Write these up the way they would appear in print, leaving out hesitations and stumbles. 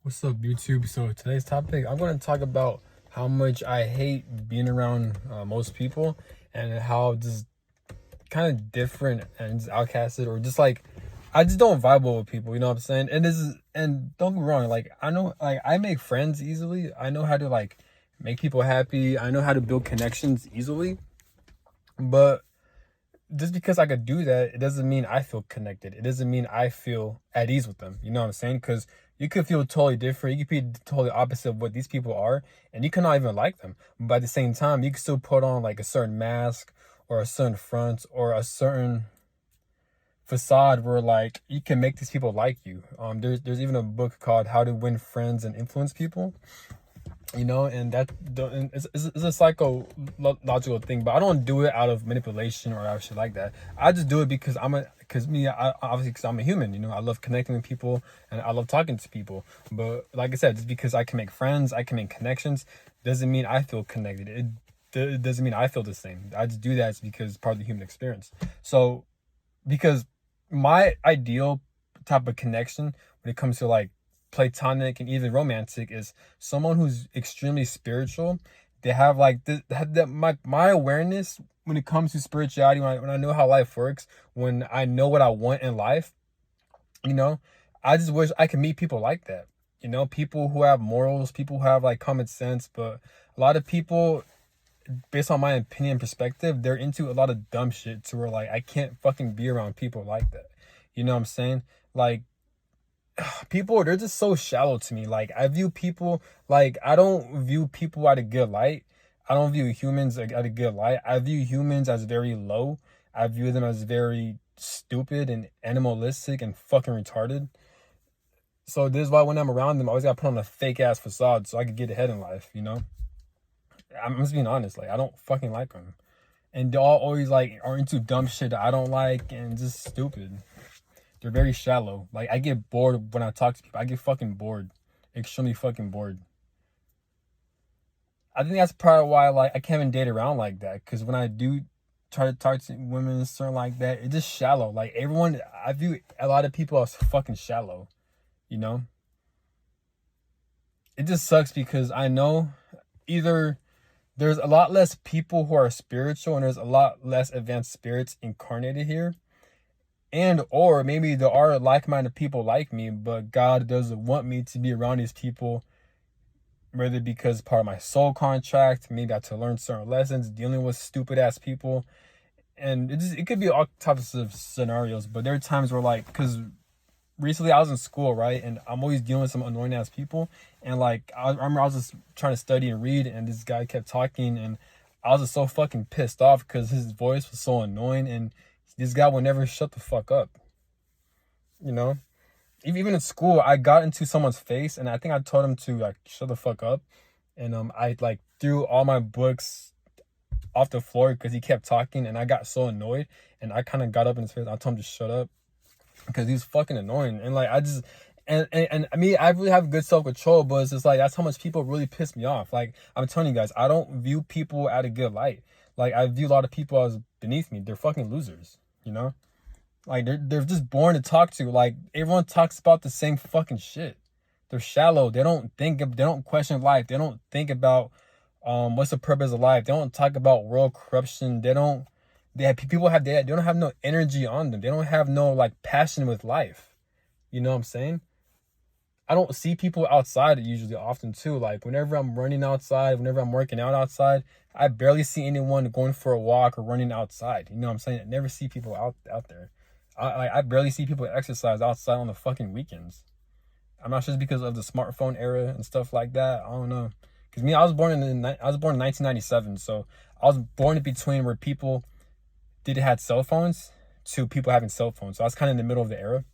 What's up, YouTube? So today's topic, I'm going to talk about how much I hate being around most people, and how just kind of different and just outcasted, or just like I just don't vibe well with people. You know what I'm saying? And don't get me wrong, like I know, like I make friends easily. I know how to like make people happy. I know how to build connections easily, but just because I could do that, it doesn't mean I feel connected. It doesn't mean I feel at ease with them. You know what I'm saying? Because you could feel totally different. You could be totally opposite of what these people are, and you cannot even like them. But at the same time, you can still put on like a certain mask or a certain front or a certain facade where like you can make these people like you. There's even a book called How to Win Friends and Influence People, and it's a psychological thing, but I don't do it out of manipulation or out of shit like that. I just do it because obviously because I'm a human. I love connecting with people and I love talking to people. But like I said, just because I can make friends, I can make connections, doesn't mean I feel connected. It doesn't mean I feel the same. I just do that because it's part of the human experience. So because my ideal type of connection when it comes to like platonic and even romantic is someone who's extremely spiritual. They have like my awareness when it comes to spirituality, when I know how life works, when I know what I want in life, you know I just wish I could meet people like that. People who have morals, people who have like common sense. But a lot of people, based on my opinion and perspective, they're into a lot of dumb shit to where like I can't fucking be around people like that. You know what I'm saying? Like, people, they're just so shallow to me. Like, I view people, like, I don't view people at a good light. I don't view humans at a good light. I view humans as very low. I view them as very stupid and animalistic and fucking retarded. So this is why when I'm around them, I always gotta put on a fake ass facade so I can get ahead in life. I'm just being honest. Like, I don't fucking like them. And they all always like are into dumb shit that I don't like and just stupid. They're very shallow. Like, I get bored when I talk to people. I get fucking bored. Extremely fucking bored. I think that's part of why like I can't even date around like that. Cause when I do try to talk to women and something like that, it's just shallow. Like, everyone, I view a lot of people as fucking shallow. You know? It just sucks because I know either there's a lot less people who are spiritual and there's a lot less advanced spirits incarnated here, and or maybe there are like-minded people like me, but God doesn't want me to be around these people, whether because part of my soul contract, maybe I have to learn certain lessons dealing with stupid ass people. And it could be all types of scenarios. But there are times where, like, because recently I was in school, right, and I'm always dealing with some annoying ass people. And like, I remember I was just trying to study and read, and this guy kept talking, and I was just so fucking pissed off because his voice was so annoying, and this guy would never shut the fuck up. you know Even in school, I got into someone's face, and I think I told him to like shut the fuck up, and I like threw all my books off the floor because he kept talking, and I got so annoyed, and I kind of got up in his face. I told him to shut up because he's fucking annoying, and like I just and I mean, I really have good self control, but it's just like that's how much people really piss me off. Like, I'm telling you guys, I don't view people at a good light. Like, I view a lot of people as beneath me. They're fucking losers. Like, they're just born to talk to. Like, everyone talks about the same fucking shit. They're shallow. They don't question life. They don't think about what's the purpose of life. They don't talk about world corruption. They don't have no energy on them. They don't have no like passion with life. You know what I'm saying? I don't see people outside usually often too. Like, whenever I'm running outside, whenever I'm working out outside, I barely see anyone going for a walk or running outside. You know what I'm saying? I never see people out there. I barely see people exercise outside on the fucking weekends. I'm not sure it's because of the smartphone era and stuff like that. I don't know. Cause me, I was born in 1997, so I was born in between where people did had cell phones to people having cell phones. So I was kind of in the middle of the era.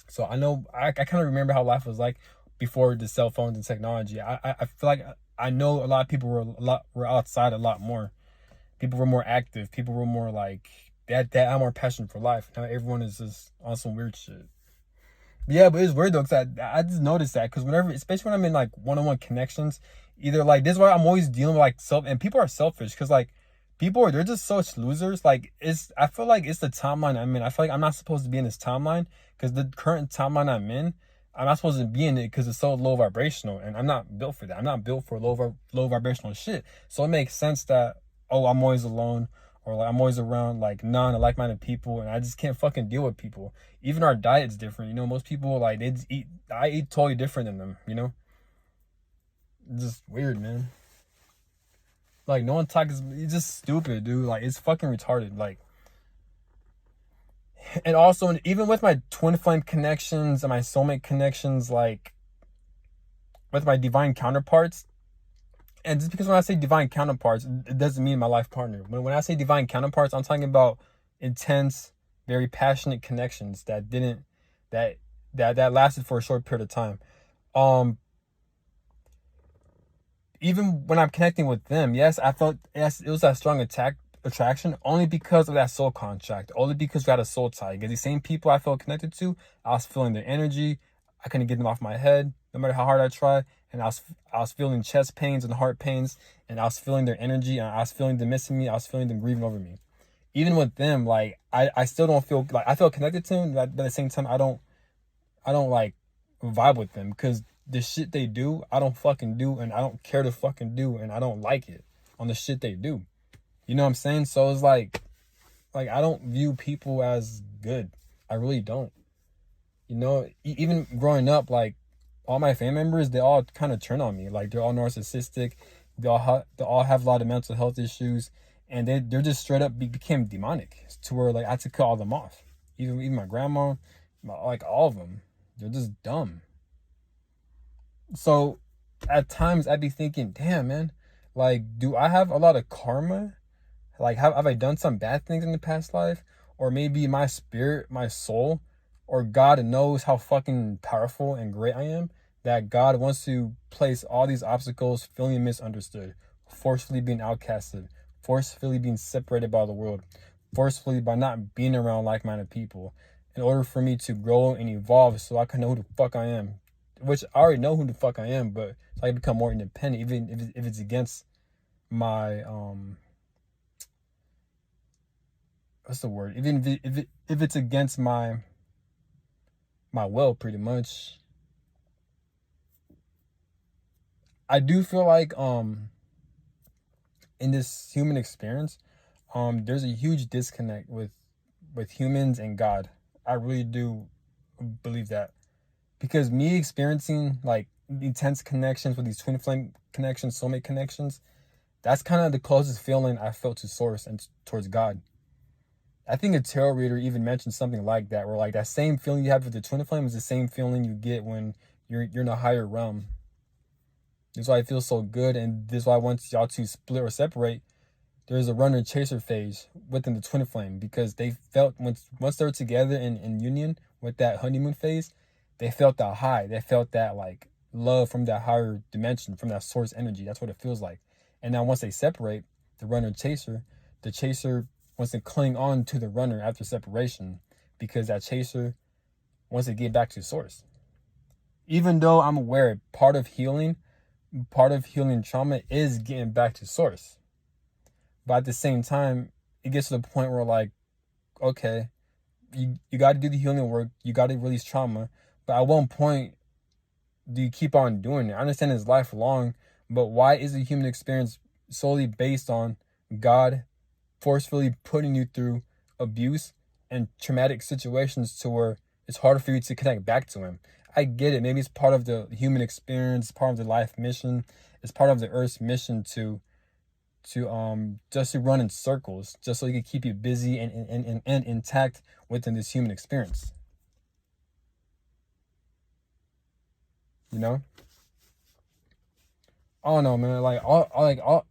So I know I kind of remember how life was like before the cell phones and technology. I feel like I know a lot of people were outside a lot more. People were more active. People were more like they had more passion for life. Now everyone is just on some weird shit. Yeah, but it's weird though, cause I just noticed that, cause whenever, especially when I'm in like one-on-one connections, either like this is why I'm always dealing with like and people are selfish, cause like they're just such losers. Like, I feel like it's the timeline I'm in. I feel like I'm not supposed to be in this timeline, cause the current timeline I'm in, I'm not supposed to be in it because it's so low vibrational, and I'm not built for that. I'm not built for low vibrational shit. So it makes sense that, oh, I'm always alone, or like I'm always around like like-minded people, and I just can't fucking deal with people. Even our diet's different. You know, most people like they just eat. I eat totally different than them. You know, it's just weird, man. Like no one talks. It's just stupid, dude. Like it's fucking retarded. Like, and also even with my twin flame connections and my soulmate connections, like with my divine counterparts. And just because when I say divine counterparts, it doesn't mean my life partner. When I say divine counterparts, I'm talking about intense, very passionate connections that didn't that lasted for a short period of time. Um, Even when I'm connecting with them, yes, I felt yes, it was that strong attraction only because of that soul contract, only because we had a soul tie. Because these same people I felt connected to, I was feeling their energy. I couldn't get them off my head, no matter how hard I tried. And I was feeling chest pains and heart pains, and I was feeling their energy, and I was feeling them missing me. I was feeling them grieving over me. Even with them, like I still don't feel like I feel connected to them, but at the same time, I don't like vibe with them because the shit they do, I don't fucking do, and I don't care to fucking do, and I don't like it on the shit they do. You know what I'm saying? So it's like I don't view people as good. I really don't. You know, even growing up, like all my family members, they all kind of turn on me. Like they're all narcissistic. They all have a lot of mental health issues, and they're just straight up became demonic to where like I had to cut all them off. Even my grandma, like all of them, they're just dumb. So at times I'd be thinking, damn man, like do I have a lot of karma? Like have I done some bad things in the past life? Or maybe my spirit, my soul, or God knows how fucking powerful and great I am, that God wants to place all these obstacles, feeling misunderstood, forcefully being outcasted, forcefully being separated by the world, forcefully by not being around like-minded people, in order for me to grow and evolve so I can know who the fuck I am. Which I already know who the fuck I am, but so I can become more independent, even if it's against my what's the word? Even if it's against my will, pretty much. I do feel like in this human experience, there's a huge disconnect with humans and God. I really do believe that. Because me experiencing like intense connections with these twin flame connections, soulmate connections, that's kind of the closest feeling I felt to source and towards God. I think a tarot reader even mentioned something like that, where like that same feeling you have with the twin flame is the same feeling you get when you're in a higher realm. This is why it feels so good, and this is why once y'all two split or separate, there's a runner chaser phase within the twin flame, because they felt once they were together in union with that honeymoon phase, they felt that high. They felt that like love from that higher dimension, from that source energy. That's what it feels like. And now once they separate, the chaser wants to cling on to the runner after separation, because that chaser wants to get back to source. Even though I'm aware part of healing trauma is getting back to source. But at the same time, it gets to the point where like, okay, you got to do the healing work. You got to release trauma. But at one point, do you keep on doing it? I understand it's lifelong, but why is the human experience solely based on God forcefully putting you through abuse and traumatic situations to where it's harder for you to connect back to him? I get it. Maybe it's part of the human experience, part of the life mission. It's part of the Earth's mission to just to run in circles, just so he can keep you busy and intact within this human experience. You know? I don't know, man. All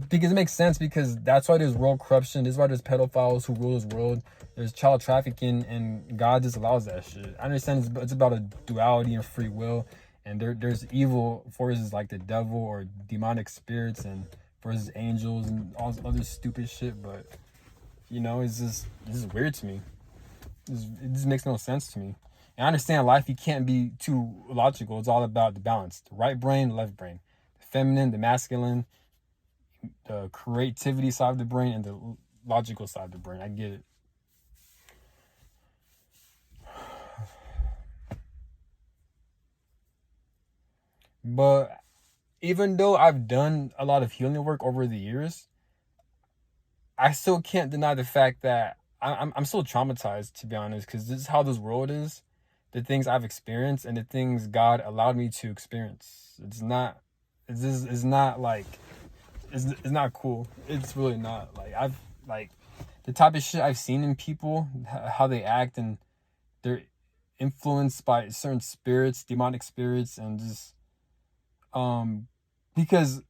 because it makes sense, because that's why there's world corruption. This is why there's pedophiles who rule this world. There's child trafficking, and God just allows that shit. I understand it's about a duality and free will, and there's evil forces like the devil or demonic spirits and versus angels and all this other stupid shit. But you know, this is weird to me. It just makes no sense to me. And I understand life, you can't be too logical. It's all about the balance. The right brain, the left brain. The feminine, the masculine, the creativity side of the brain, and the logical side of the brain. I get it. But even though I've done a lot of healing work over the years, I still can't deny the fact that I'm still traumatized, to be honest, because this is how this world is. The things I've experienced and the things God allowed me to experience. It's not like it's not cool. It's really not. Like I've like the type of shit I've seen in people, how they act, and they're influenced by certain spirits, demonic spirits, and just because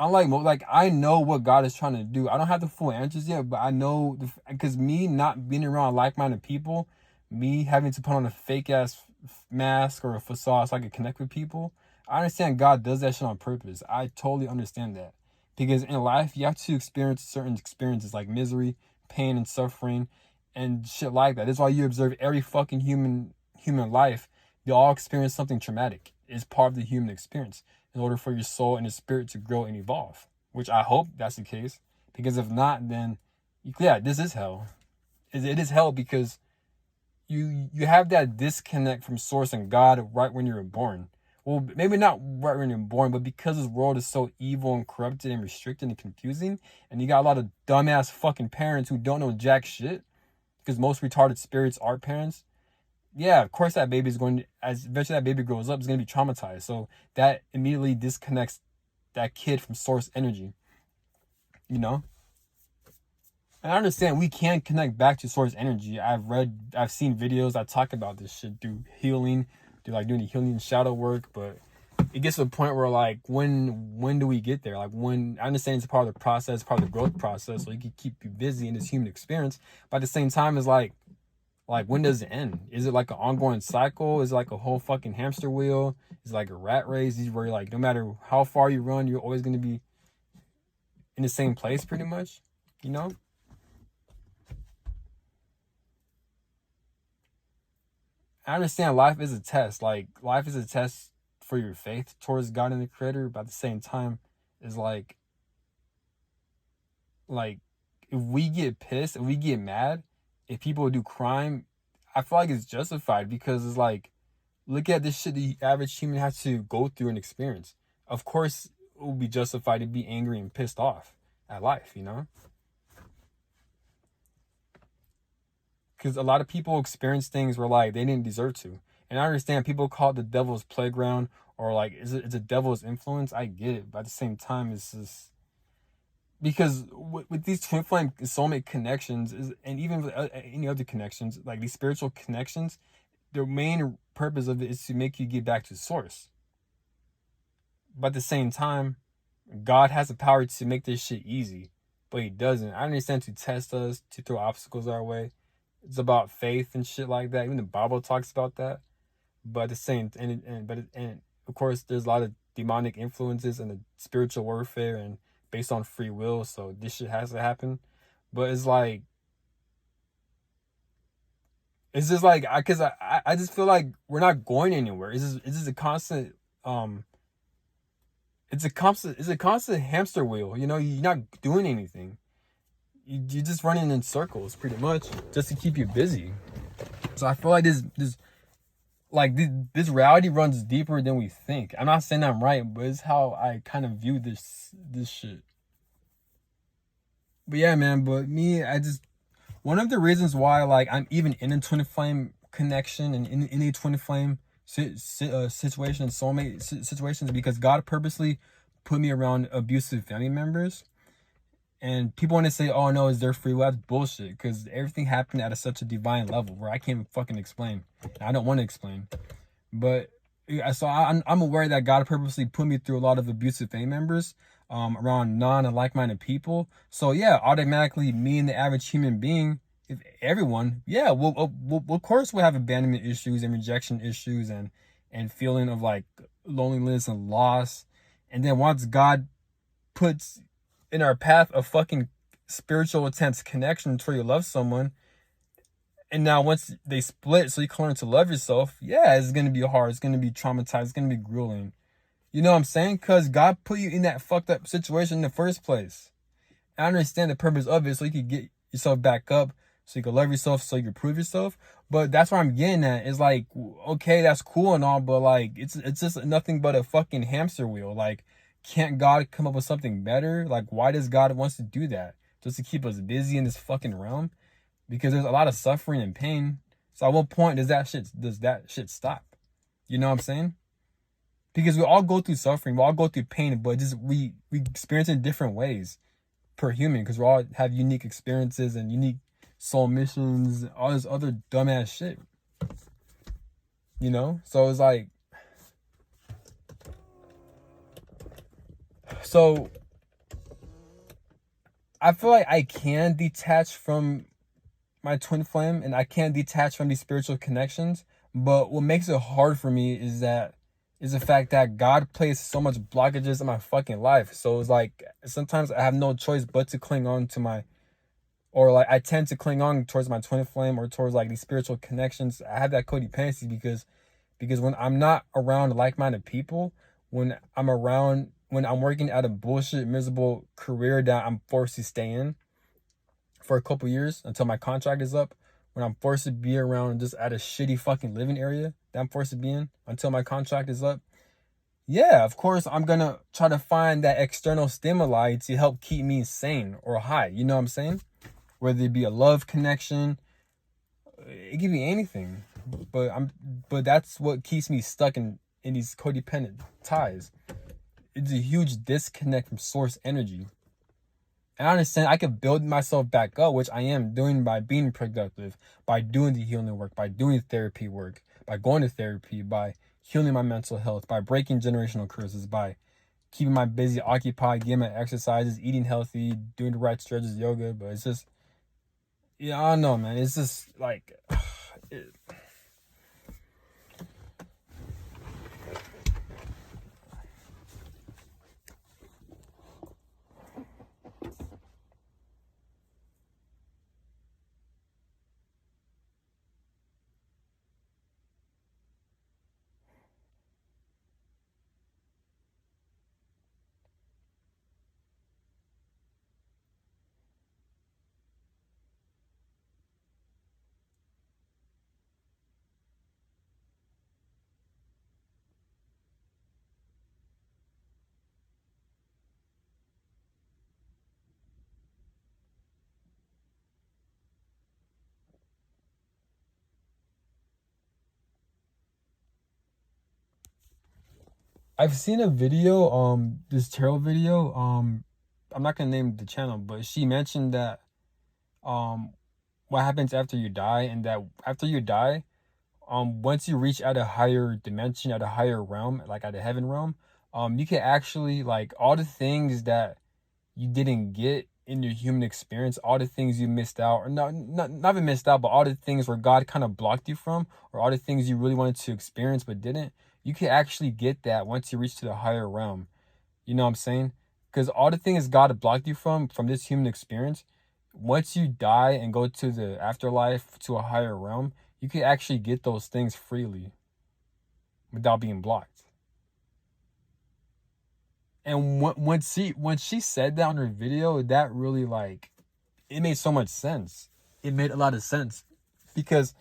like I know what God is trying to do. I don't have the full answers yet, but I know because me not being around like-minded people, me having to put on a fake ass mask or a facade so I can connect with people. I understand God does that shit on purpose. I totally understand that because in life you have to experience certain experiences like misery, pain, and suffering, and shit like that. That's why you observe every fucking human life. They all experience something traumatic. It's part of the human experience in order for your soul and your spirit to grow and evolve, which I hope that's the case. Because if not, then yeah, this is hell. It is hell because you have that disconnect from source and God right when you're born. Well, maybe not right when you're born, but because this world is so evil and corrupted and restricted and confusing, and you got a lot of dumbass fucking parents who don't know jack shit, because most retarded spirits are parents. Yeah, of course that baby is going to, as eventually that baby grows up, is going to be traumatized. So that immediately disconnects that kid from source energy, you know? And I understand we can connect back to source energy. I've seen videos that talk about this shit through healing, through like doing the healing shadow work, but it gets to a point where like when do we get there? Like when I understand it's part of the process, part of the growth process, so you can keep you busy in this human experience, but at the same time it's like when does it end? Is it like an ongoing cycle? Is it like a whole fucking hamster wheel? Is it like a rat race? Where you're like no matter how far you run, you're always gonna be in the same place pretty much, you know? I understand life is a test. Like life is a test for your faith towards God and the Creator, but at the same time, is like if we get pissed, if we get mad, if people do crime, I feel like it's justified because it's like look at this shit the average human has to go through and experience. Of course, it will be justified to be angry and pissed off at life, you know? Because a lot of people experience things where like they didn't deserve to. And I understand people call it the devil's playground or like it's a devil's influence. I get it, but at the same time, it's just because with these twin flame soulmate connections is, and even with any other connections, like these spiritual connections, the main purpose of it is to make you get back to source. But at the same time, God has the power to make this shit easy, but He doesn't. I understand to test us, to throw obstacles our way. It's about faith and shit like that. Even the Bible talks about that. But at the same, and of course, there's a lot of demonic influences and the spiritual warfare and based on free will. So this shit has to happen. But it's just like I just feel like we're not going anywhere. It's just a constant it's a constant hamster wheel. You know, you're not doing anything. You're just running in circles pretty much just to keep you busy. So I feel like this reality runs deeper than we think. I'm not saying I'm right, but it's how I kind of view this shit. But yeah, man. But me, I just one of the reasons why like I'm even in a twin flame connection and in a twin flame situation, soulmate situations, because God purposely put me around abusive family members. And people want to say, "Oh no, is there free will?" That's bullshit. Because everything happened at such a divine level where I can't fucking explain. I don't want to explain. But yeah, so I'm aware that God purposely put me through a lot of abusive family members, around non and like-minded people. So yeah, automatically, me and the average human being, if everyone, yeah, we'll of course we'll have abandonment issues and rejection issues and feeling of like loneliness and loss. And then once God puts in our path a fucking spiritual intense connection to where you love someone, and now once they split so you can learn to love yourself, yeah, it's gonna be hard, it's gonna be traumatized, it's gonna be grueling. You know what I'm saying? Because God put you in that fucked up situation in the first place. I understand the purpose of it so you can get yourself back up, so you can love yourself, so you can prove yourself. But that's what I'm getting at. Is like, okay, that's cool and all, but like, it's just nothing but a fucking hamster wheel. Like, can't God come up with something better? Like, why does God wants to do that? Just to keep us busy in this fucking realm? Because there's a lot of suffering and pain. So at what point does that shit stop? You know what I'm saying? Because we all go through suffering, we all go through pain, but just we experience it in different ways per human, because we all have unique experiences and unique soul missions, all this other dumbass shit. You know? So it's like, so I feel like I can detach from my twin flame and I can detach from these spiritual connections, but what makes it hard for me is the fact that God placed so much blockages in my fucking life. So it's like sometimes I have no choice but to cling on to my, or like I tend to cling on towards my twin flame or towards like these spiritual connections. I have that codependency because when I'm not around like-minded people, when I'm working at a bullshit miserable career that I'm forced to stay in for a couple years until my contract is up, when I'm forced to be around just at a shitty fucking living area that I'm forced to be in until my contract is up, yeah, of course I'm gonna try to find that external stimuli to help keep me sane or high. You know what I'm saying? Whether it be a love connection, it could be anything. But that's what keeps me stuck in these codependent ties. It's a huge disconnect from source energy. And I understand I could build myself back up, which I am doing by being productive, by doing the healing work, by doing therapy work, by going to therapy, by healing my mental health, by breaking generational curses, by keeping my busy occupied, getting my exercises, eating healthy, doing the right stretches, yoga. But it's just, yeah, I don't know, man. It's just like, it, I've seen a video, this tarot video. I'm not gonna name the channel, but she mentioned that um, what happens after you die, and that after you die, once you reach at a higher dimension, at a higher realm, like at a heaven realm, you can actually, like, all the things that you didn't get in your human experience, all the things you missed out, or not even missed out, but all the things where God kind of blocked you from, or all the things you really wanted to experience but didn't, you can actually get that once you reach to the higher realm. You know what I'm saying? Because all the things God blocked you from this human experience, once you die and go to the afterlife, to a higher realm, you can actually get those things freely without being blocked. And when she said that on her video, that really, like, it made so much sense. It made a lot of sense because,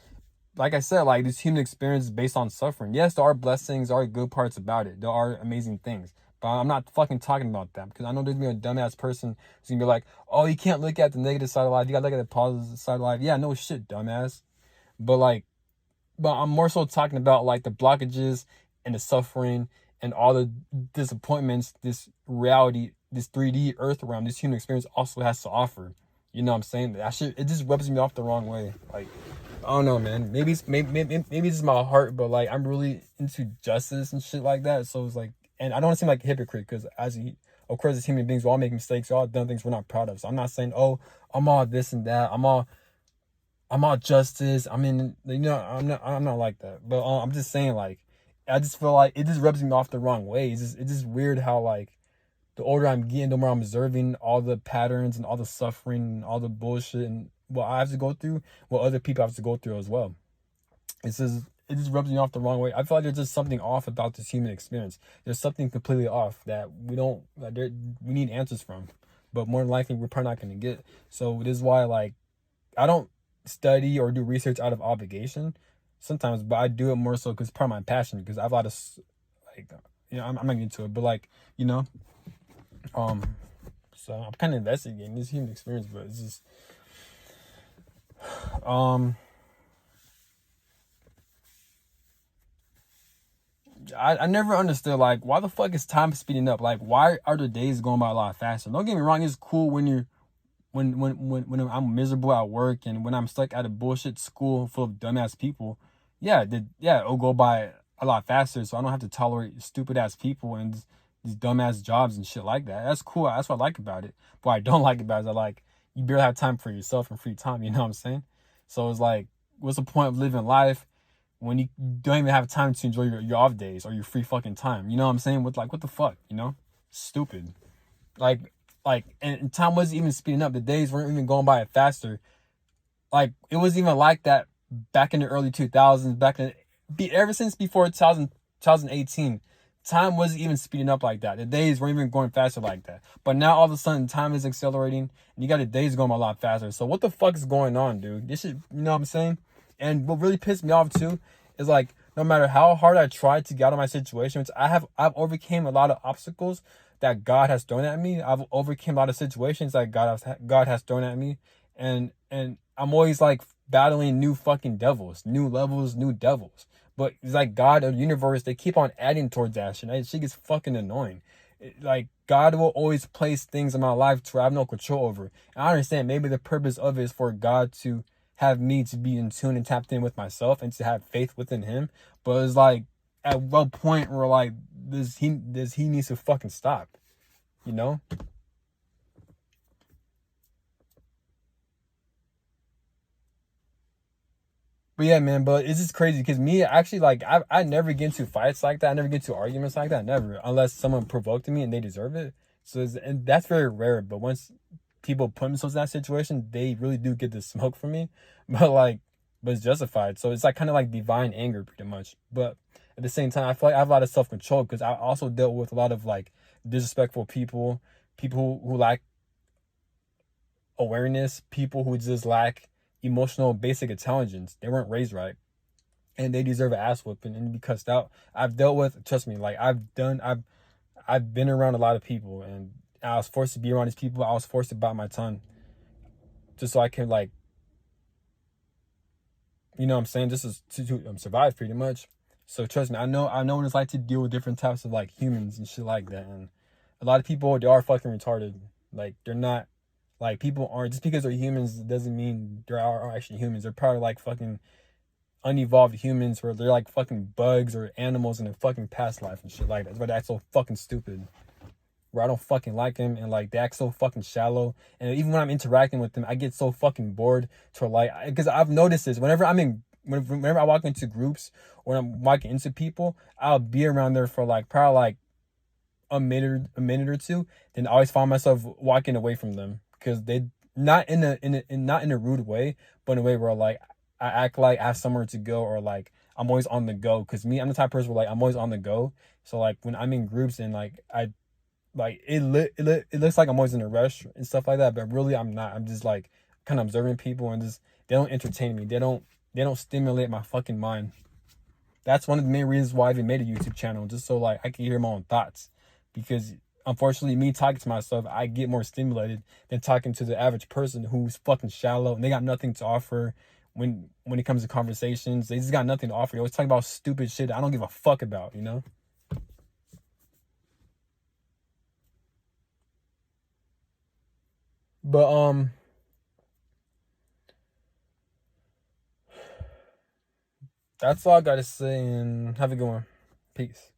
like I said, like, this human experience is based on suffering. Yes, there are blessings, there are good parts about it. There are amazing things. But I'm not fucking talking about that, because I know there's gonna be a dumbass person who's gonna be like, oh, you can't look at the negative side of life. You gotta look at the positive side of life. Yeah, no shit, dumbass. But like, but I'm more so talking about like the blockages and the suffering and all the disappointments this reality, this 3D earth realm, this human experience also has to offer. You know what I'm saying? That shit, it just rubs me off the wrong way. Like, I don't know, man. Maybe it's my heart, but like, I'm really into justice and shit like that. So it's like, and I don't want to seem like a hypocrite, because of course, as human beings, we all make mistakes. We all done things we're not proud of. So I'm not saying, oh, I'm all this and that. I'm all justice. I mean, you know, I'm not like that. But I'm just saying, like, I just feel like it just rubs me off the wrong way. It's just weird how, like, the older I'm getting, the more I'm observing all the patterns and all the suffering and all the bullshit and what I have to go through, what other people have to go through as well. It just rubs me off the wrong way. I feel like there's just something off about this human experience. There's something completely off that we need answers from, but more than likely we're probably not gonna get. So this is why, like, I don't study or do research out of obligation sometimes, but I do it more so because it's part of my passion. Because I have a lot of like, I'm not getting into it, but like, you know, so I'm kind of investigating this human experience, but it's just, I never understood like why the fuck is time speeding up? Like why are the days going by a lot faster? Don't get me wrong, it's cool when you're when I'm miserable at work and when I'm stuck at a bullshit school full of dumbass people. Yeah, it'll go by a lot faster, so I don't have to tolerate stupid ass people and these dumbass jobs and shit like that. That's cool. That's what I like about it. What I don't like about it is I like you barely have time for yourself and free time. You know what I'm saying? So it's like, what's the point of living life when you don't even have time to enjoy your off days or your free fucking time? You know what I'm saying? With like, what the fuck? You know, stupid. Like, and time wasn't even speeding up. The days weren't even going by faster. Like, it wasn't even like that back in the early 2000s. Ever since before 2018, time wasn't even speeding up like that. The days weren't even going faster like that. But now all of a sudden, time is accelerating, and you got the days going a lot faster. So what the fuck is going on, dude? This shit, you know what I'm saying? And what really pissed me off too is like, no matter how hard I tried to get out of my situation, which I've overcame a lot of obstacles that God has thrown at me. I've overcame a lot of situations that God has thrown at me, and I'm always like battling new fucking devils, new levels, new devils. But it's like God or the universe, they keep on adding towards that shit. That shit gets fucking annoying. Like God will always place things in my life to where I have no control over. And I understand maybe the purpose of it is for God to have me to be in tune and tapped in with myself and to have faith within Him. But it's like, at what point where like he needs to fucking stop, you know? But yeah, man, but it's just crazy because me actually like I never get into fights like that. I never get into arguments like that. Never, unless someone provoked me and they deserve it. So and that's very rare. But once people put themselves in that situation, they really do get the smoke from me. But like, but it's justified. So it's like kind of like divine anger, pretty much. But at the same time, I feel like I have a lot of self control because I also dealt with a lot of like disrespectful people, people who lack awareness, people who just lack emotional basic intelligence. They weren't raised right, and they deserve an ass whooping and be cussed out. I've dealt with, trust me, like I've been around a lot of people, and I was forced to be around these people. I was forced to bite my tongue just so I can like, you know what I'm saying, just to survive pretty much. So trust me, I know what it's like to deal with different types of like humans and shit like that. And a lot of people, they are fucking retarded. Like they're not, like people aren't, just because they're humans doesn't mean they are actually humans. They're probably like fucking unevolved humans where they're like fucking bugs or animals in a fucking past life and shit like that. That's why they act so fucking stupid. Where I don't fucking like them, and like they act so fucking shallow. And even when I'm interacting with them, I get so fucking bored to like, because I've noticed this whenever I walk into groups or I'm walking into people, I'll be around there for like probably like a minute or two, then I always find myself walking away from them because they not not in a rude way, but in a way where like I act like I have somewhere to go, or like I'm always on the go. Because me, I'm the type of person where like I'm always on the go. So like when I'm in groups and like I like it looks like I'm always in a rush and stuff like that, but really I'm not. I'm just like kind of observing people, and just they don't entertain me. They don't stimulate my fucking mind. That's one of the main reasons why I even made a YouTube channel, just so like I can hear my own thoughts. Because unfortunately, me talking to myself, I get more stimulated than talking to the average person who's fucking shallow and they got nothing to offer when it comes to conversations. They just got nothing to offer. They always talk about stupid shit I don't give a fuck about, you know? But that's all I gotta say, and have a good one. Peace.